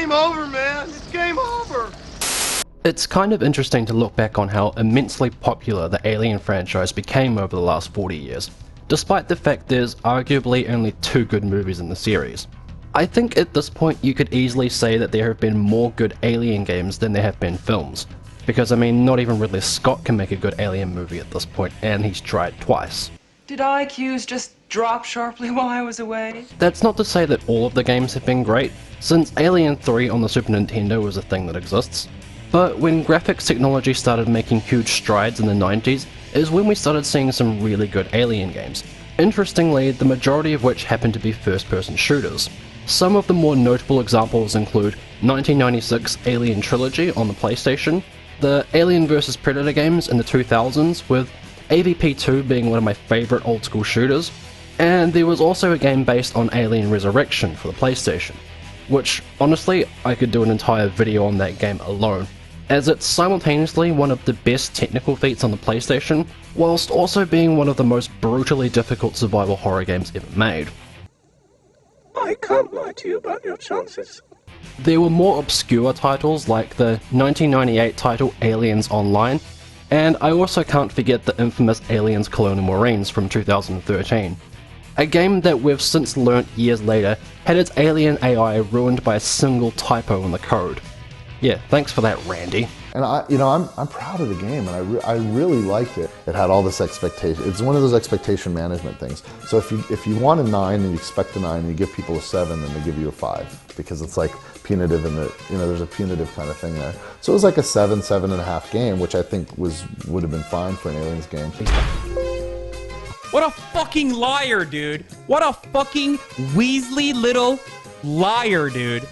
game over, man. It's game over. It's kind of interesting to look back on how immensely popular the Alien franchise became over the last 40 years, despite the fact there's arguably only 2 good movies in the series. I think at this point you could easily say that there have been more good Alien games than there have been films, because I mean, not even Ridley Scott can make a good Alien movie at this point, and he's tried twice. Did IQs just drop sharply while I was away? That's not to say that all of the games have been great, since Alien 3 on the Super Nintendo is a thing that exists. But when graphics technology started making huge strides in the 90s is when we started seeing some really good Alien games. Interestingly, the majority of which happened to be first-person shooters. Some of the more notable examples include 1996 Alien Trilogy on the PlayStation, the Alien vs Predator games in the 2000s, with AVP2 being one of my favourite old-school shooters, and there was also a game based on Alien Resurrection for the PlayStation, which honestly I could do an entire video on that game alone, as it's simultaneously one of the best technical feats on the PlayStation, whilst also being one of the most brutally difficult survival horror games ever made. I can't lie to you about your chances. There were more obscure titles like the 1998 title Aliens Online, and I also can't forget the infamous Aliens Colonial Marines from 2013. A game that we've since learnt years later had its alien AI ruined by a single typo in the code. Yeah, thanks for that, Randy. And I'm proud of the game, and I really liked it. It had all this expectation. It's one of those expectation management things. So if you want a 9 and you expect a 9, and you give people a 7, then they give you a 5 because it's like punitive, and there's a punitive kind of thing there. So it was like a 7.5 game, which I think would have been fine for an Aliens game. What a fucking liar, dude! What a fucking Weasley little liar, dude!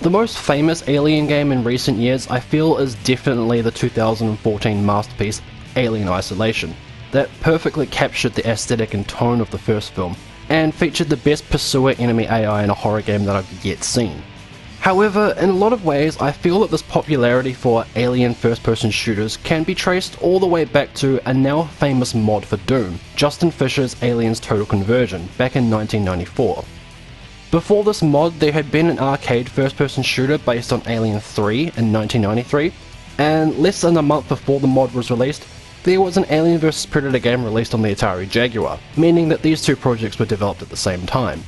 The most famous Alien game in recent years I feel is definitely the 2014 masterpiece Alien Isolation, that perfectly captured the aesthetic and tone of the first film, and featured the best pursuer enemy AI in a horror game that I've yet seen. However, in a lot of ways I feel that this popularity for Alien first-person shooters can be traced all the way back to a now famous mod for Doom, Justin Fisher's Aliens Total Conversion, back in 1994. Before this mod, there had been an arcade first-person shooter based on Alien 3 in 1993, and less than a month before the mod was released, there was an Alien vs Predator game released on the Atari Jaguar, meaning that these two projects were developed at the same time.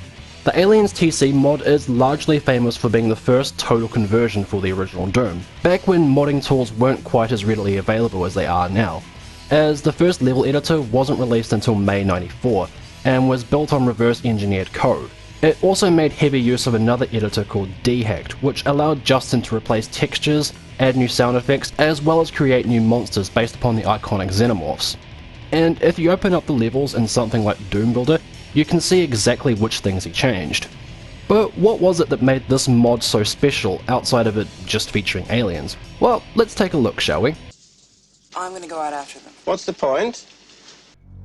The Aliens TC mod is largely famous for being the first total conversion for the original Doom, back when modding tools weren't quite as readily available as they are now, as the first level editor wasn't released until May 94, and was built on reverse-engineered code. It also made heavy use of another editor called Dehacked, which allowed Justin to replace textures, add new sound effects, as well as create new monsters based upon the iconic xenomorphs. And if you open up the levels in something like Doom Builder, you can see exactly which things he changed. But what was it that made this mod so special outside of it just featuring aliens? Well, let's take a look, shall we? I'm gonna go out after them. What's the point?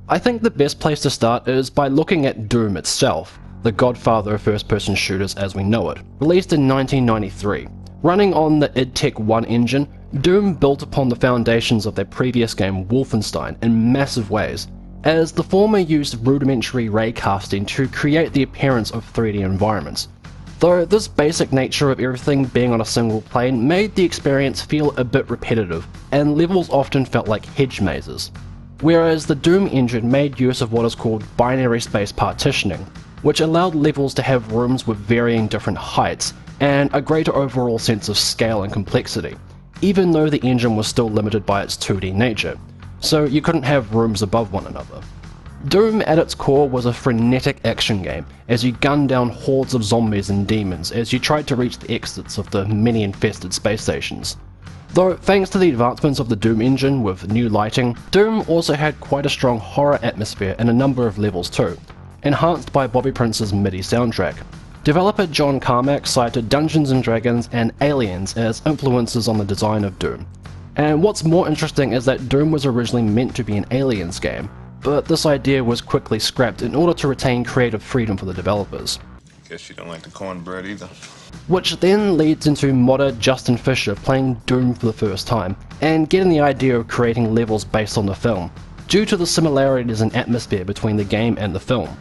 I think the best place to start is by looking at Doom itself, the godfather of first-person shooters as we know it. Released in 1993. Running on the id Tech 1 engine, Doom built upon the foundations of their previous game Wolfenstein in massive ways, as the former used rudimentary raycasting to create the appearance of 3D environments. Though this basic nature of everything being on a single plane made the experience feel a bit repetitive, and levels often felt like hedge mazes. Whereas the Doom engine made use of what is called binary space partitioning, which allowed levels to have rooms with varying different heights, and a greater overall sense of scale and complexity, even though the engine was still limited by its 2D nature, so you couldn't have rooms above one another. Doom at its core was a frenetic action game, as you gunned down hordes of zombies and demons as you tried to reach the exits of the many infested space stations. Though thanks to the advancements of the Doom engine with new lighting, Doom also had quite a strong horror atmosphere in a number of levels too, enhanced by Bobby Prince's MIDI soundtrack. Developer John Carmack cited Dungeons & Dragons and Aliens as influences on the design of Doom. And what's more interesting is that Doom was originally meant to be an Aliens game, but this idea was quickly scrapped in order to retain creative freedom for the developers. Guess you don't like the cornbread either. Which then leads into modder Justin Fisher playing Doom for the first time, and getting the idea of creating levels based on the film, due to the similarities in atmosphere between the game and the film.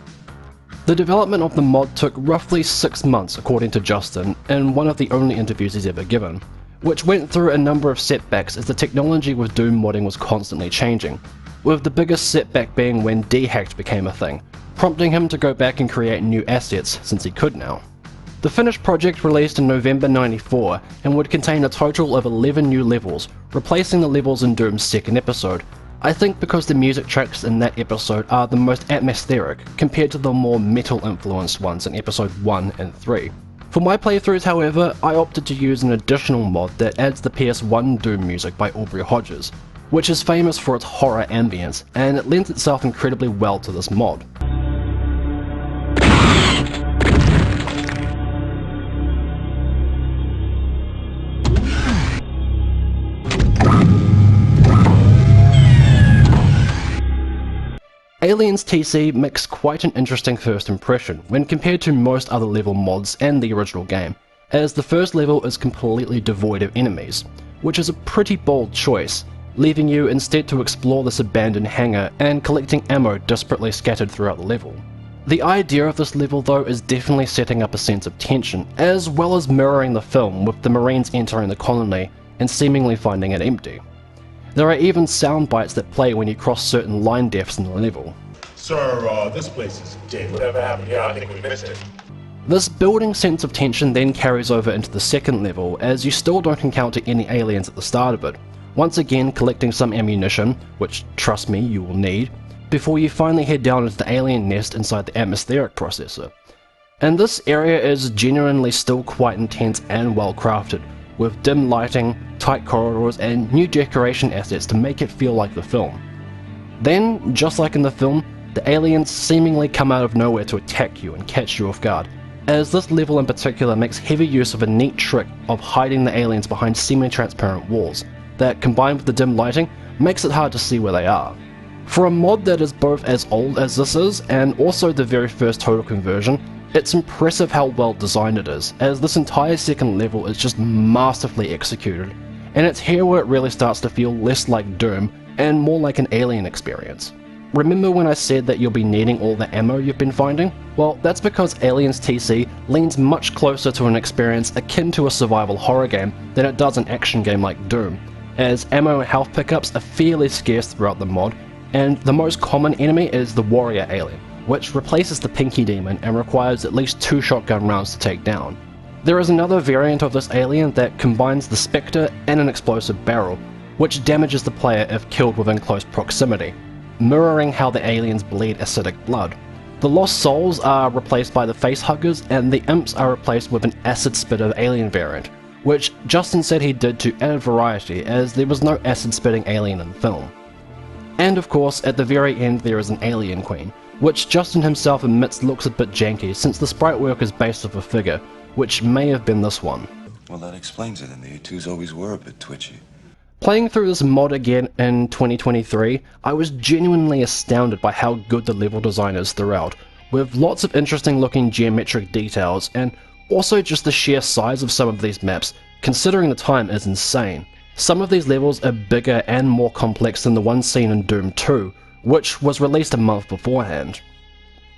The development of the mod took roughly 6 months according to Justin, in one of the only interviews he's ever given, which went through a number of setbacks as the technology with Doom modding was constantly changing, with the biggest setback being when dehacked became a thing, prompting him to go back and create new assets since he could now. The finished project released in November 94 and would contain a total of 11 new levels, replacing the levels in Doom's second episode, I think because the music tracks in that episode are the most atmospheric compared to the more metal influenced ones in episode 1 and 3. For my playthroughs however, I opted to use an additional mod that adds the PS1 Doom music by Aubrey Hodges, which is famous for its horror ambience, and it lends itself incredibly well to this mod. Aliens TC makes quite an interesting first impression when compared to most other level mods and the original game, as the first level is completely devoid of enemies, which is a pretty bold choice, leaving you instead to explore this abandoned hangar and collecting ammo disparately scattered throughout the level. The idea of this level though is definitely setting up a sense of tension, as well as mirroring the film with the Marines entering the colony and seemingly finding it empty. There are even sound bites that play when you cross certain line depths in the level. Sir, this place is dead. Whatever happened here, I think we missed it. This building sense of tension then carries over into the second level, as you still don't encounter any aliens at the start of it, once again collecting some ammunition, which trust me you will need, before you finally head down into the alien nest inside the atmospheric processor. And this area is genuinely still quite intense and well crafted, with dim lighting, tight corridors, and new decoration assets to make it feel like the film. Then, just like in the film, the aliens seemingly come out of nowhere to attack you and catch you off guard, as this level in particular makes heavy use of a neat trick of hiding the aliens behind semi-transparent walls, that combined with the dim lighting, makes it hard to see where they are. For a mod that is both as old as this is, and also the very first total conversion, it's impressive how well designed it is, as this entire second level is just masterfully executed, and it's here where it really starts to feel less like Doom and more like an Alien experience. Remember when I said that you'll be needing all the ammo you've been finding? Well, that's because Aliens TC leans much closer to an experience akin to a survival horror game than it does an action game like Doom, as ammo and health pickups are fairly scarce throughout the mod, and the most common enemy is the Warrior Alien, which replaces the Pinky Demon and requires at least 2 shotgun rounds to take down. There is another variant of this alien that combines the Spectre and an explosive barrel, which damages the player if killed within close proximity, mirroring how the aliens bleed acidic blood. The Lost Souls are replaced by the Facehuggers, and the Imps are replaced with an Acid Spitter alien variant, which Justin said he did to add variety as there was no acid spitting alien in the film. And of course, at the very end there is an Alien Queen, which Justin himself admits looks a bit janky since the sprite work is based off a figure, which may have been this one. Well, that explains it, and the A2s always were a bit twitchy. Playing through this mod again in 2023, I was genuinely astounded by how good the level design is throughout, with lots of interesting looking geometric details, and also just the sheer size of some of these maps, considering the time, is insane. Some of these levels are bigger and more complex than the one seen in Doom 2, which was released a month beforehand.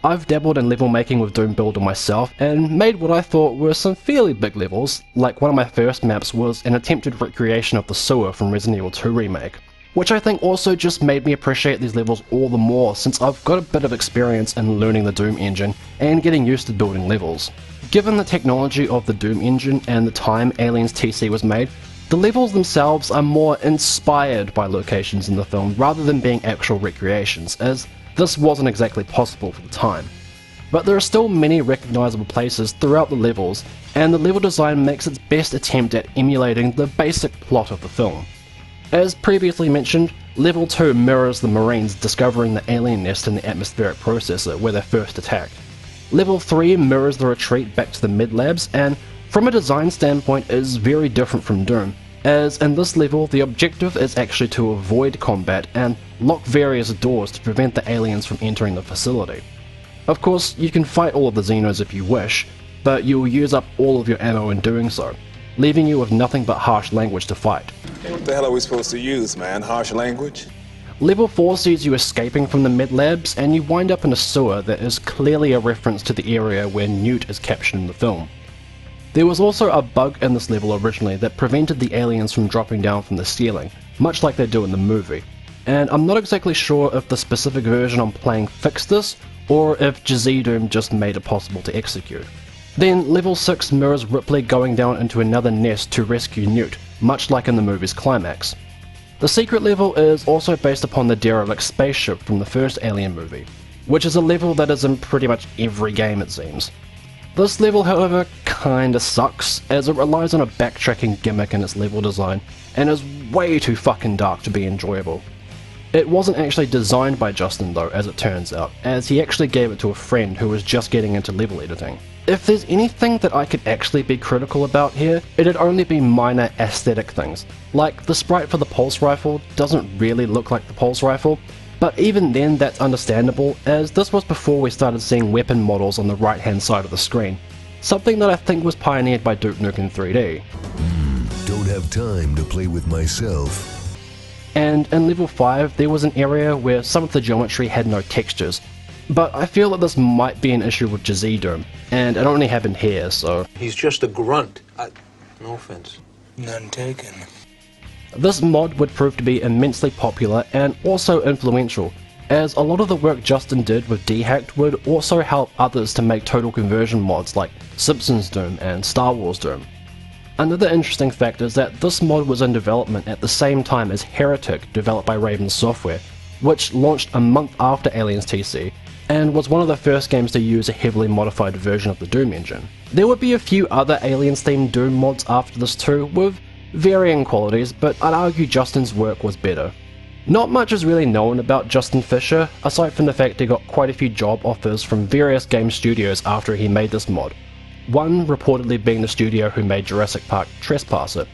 I've dabbled in level making with Doom Builder myself and made what I thought were some fairly big levels, like one of my first maps was an attempted recreation of the sewer from Resident Evil 2 Remake, which I think also just made me appreciate these levels all the more since I've got a bit of experience in learning the Doom engine and getting used to building levels. Given the technology of the Doom engine and the time Aliens TC was made, the levels themselves are more inspired by locations in the film rather than being actual recreations, as this wasn't exactly possible for the time. But there are still many recognizable places throughout the levels, and the level design makes its best attempt at emulating the basic plot of the film. As previously mentioned, Level 2 mirrors the Marines discovering the alien nest in the atmospheric processor where they first attacked. Level 3 mirrors the retreat back to the mid-labs, and from a design standpoint is very different from Doom, as in this level the objective is actually to avoid combat and lock various doors to prevent the aliens from entering the facility. Of course, you can fight all of the Xenos if you wish, but you will use up all of your ammo in doing so, leaving you with nothing but harsh language to fight. What the hell are we supposed to use, man? Harsh language? Level 4 sees you escaping from the med labs, and you wind up in a sewer that is clearly a reference to the area where Newt is captured in the film. There was also a bug in this level originally that prevented the aliens from dropping down from the ceiling, much like they do in the movie, and I'm not exactly sure if the specific version I'm playing fixed this, or if Doom just made it possible to execute. Then level 6 mirrors Ripley going down into another nest to rescue Newt, much like in the movie's climax. The secret level is also based upon the derelict spaceship from the first Alien movie, which is a level that is in pretty much every game it seems. This level, however, kinda sucks, as it relies on a backtracking gimmick in its level design, and is way too fucking dark to be enjoyable. It wasn't actually designed by Justin though, as it turns out, as he actually gave it to a friend who was just getting into level editing. If there's anything that I could actually be critical about here, it'd only be minor aesthetic things, like the sprite for the pulse rifle doesn't really look like the pulse rifle, but even then that's understandable, as this was before we started seeing weapon models on the right hand side of the screen, something that I think was pioneered by Duke Nukem 3D. Don't have time to play with myself. And in level 5 there was an area where some of the geometry had no textures, but I feel that this might be an issue with Doom, and it only happened here, so... He's just a grunt. No offense. None taken. This mod would prove to be immensely popular and also influential, as a lot of the work Justin did with Dehacked would also help others to make total conversion mods like Simpsons Doom and Star Wars Doom. Another interesting fact is that this mod was in development at the same time as Heretic, developed by Raven Software, which launched a month after Aliens TC, and was one of the first games to use a heavily modified version of the Doom engine. There would be a few other Aliens themed Doom mods after this too, with varying qualities, but I'd argue Justin's work was better. Not much is really known about Justin Fisher, aside from the fact he got quite a few job offers from various game studios after he made this mod. One reportedly being the studio who made Jurassic Park Trespasser,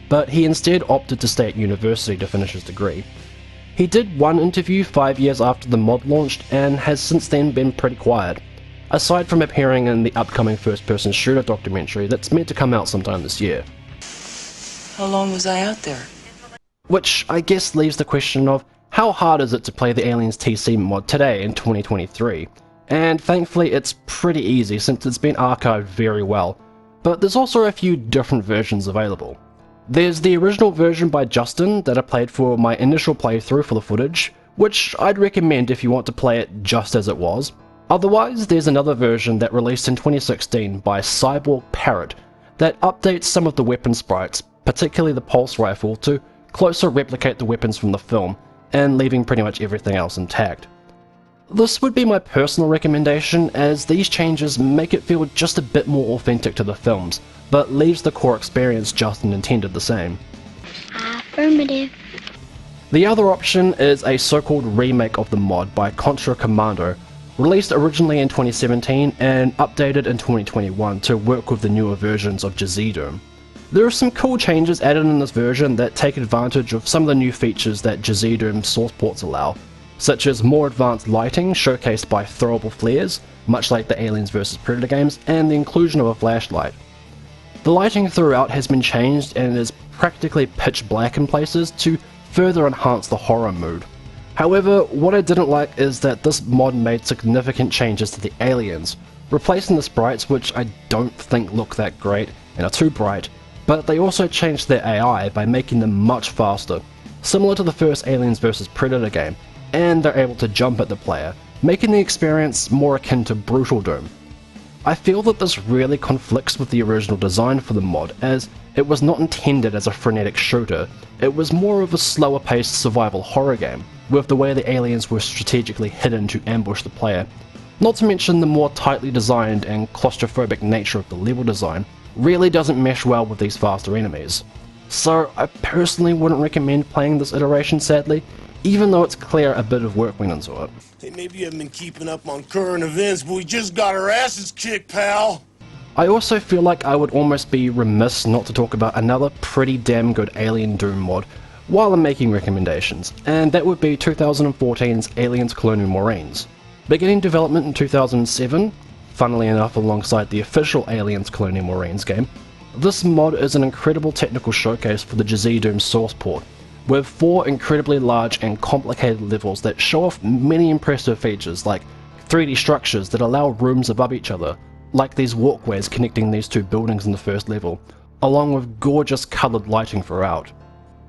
but he instead opted to stay at university to finish his degree. He did one interview 5 years after the mod launched and has since then been pretty quiet, aside from appearing in the upcoming first-person shooter documentary that's meant to come out sometime this year. How long was I out there? Which I guess leaves the question of, how hard is it to play the Aliens TC mod today in 2023? And thankfully it's pretty easy since it's been archived very well, but there's also a few different versions available. There's the original version by Justin that I played for my initial playthrough for the footage, which I'd recommend if you want to play it just as it was. Otherwise, there's another version that released in 2016 by CyborgParrots that updates some of the weapon sprites, particularly the pulse rifle, to closer replicate the weapons from the film, and leaving pretty much everything else intact. This would be my personal recommendation, as these changes make it feel just a bit more authentic to the films, but leaves the core experience Justin intended the same. Affirmative. The other option is a so-called remake of the mod by Kontra Kommando, released originally in 2017 and updated in 2021 to work with the newer versions of Doom. There are some cool changes added in this version that take advantage of some of the new features that Doom source ports allow, such as more advanced lighting showcased by throwable flares, much like the Aliens vs Predator games, and the inclusion of a flashlight. The lighting throughout has been changed and is practically pitch black in places to further enhance the horror mood. However, what I didn't like is that this mod made significant changes to the aliens, replacing the sprites, which I don't think look that great and are too bright, but they also changed their AI by making them much faster, similar to the first Aliens vs Predator game, and they're able to jump at the player, making the experience more akin to Brutal Doom. I feel that this really conflicts with the original design for the mod, as it was not intended as a frenetic shooter, it was more of a slower paced survival horror game, with the way the aliens were strategically hidden to ambush the player. Not to mention the more tightly designed and claustrophobic nature of the level design really doesn't mesh well with these faster enemies. So I personally wouldn't recommend playing this iteration, sadly, even though it's clear a bit of work went into it. Hey, maybe you haven't been keeping up on current events, but we just got our asses kicked, pal! I also feel like I would almost be remiss not to talk about another pretty damn good Alien Doom mod while I'm making recommendations, and that would be 2014's Aliens Colonial Marines. Beginning development in 2007, funnily enough alongside the official Aliens Colonial Marines game, this mod is an incredible technical showcase for the Doom source port, with 4 incredibly large and complicated levels that show off many impressive features like 3D structures that allow rooms above each other, like these walkways connecting these 2 buildings in the first level, along with gorgeous coloured lighting throughout.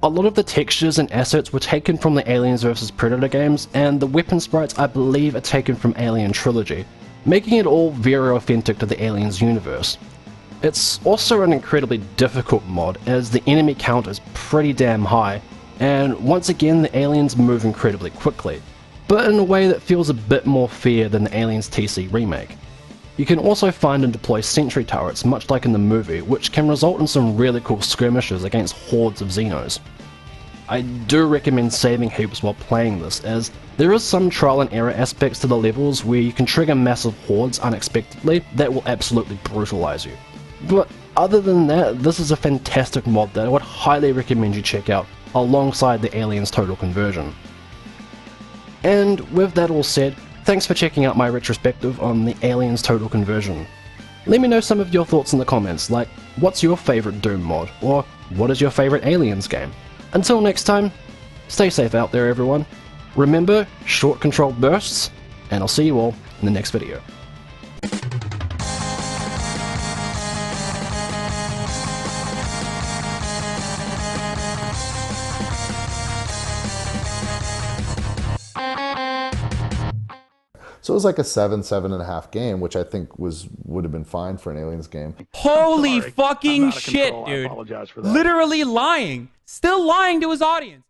A lot of the textures and assets were taken from the Aliens vs Predator games, and the weapon sprites I believe are taken from Alien Trilogy, making it all very authentic to the Aliens universe. It's also an incredibly difficult mod as the enemy count is pretty damn high, and once again the aliens move incredibly quickly, but in a way that feels a bit more fair than the Aliens TC remake. You can also find and deploy sentry turrets much like in the movie, which can result in some really cool skirmishes against hordes of Xenos. I do recommend saving heaps while playing this, as there is some trial and error aspects to the levels where you can trigger massive hordes unexpectedly that will absolutely brutalize you. But other than that, this is a fantastic mod that I would highly recommend you check out alongside the Aliens Total Conversion. And with that all said, thanks for checking out my retrospective on the Aliens Total Conversion. Let me know some of your thoughts in the comments, like what's your favourite Doom mod, or what is your favourite Aliens game? Until next time, stay safe out there everyone, remember short controlled bursts, and I'll see you all in the next video. So it was like a 7.5 game, which I think would have been fine for an Aliens game. Holy fucking shit, dude. Literally lying. Still lying to his audience.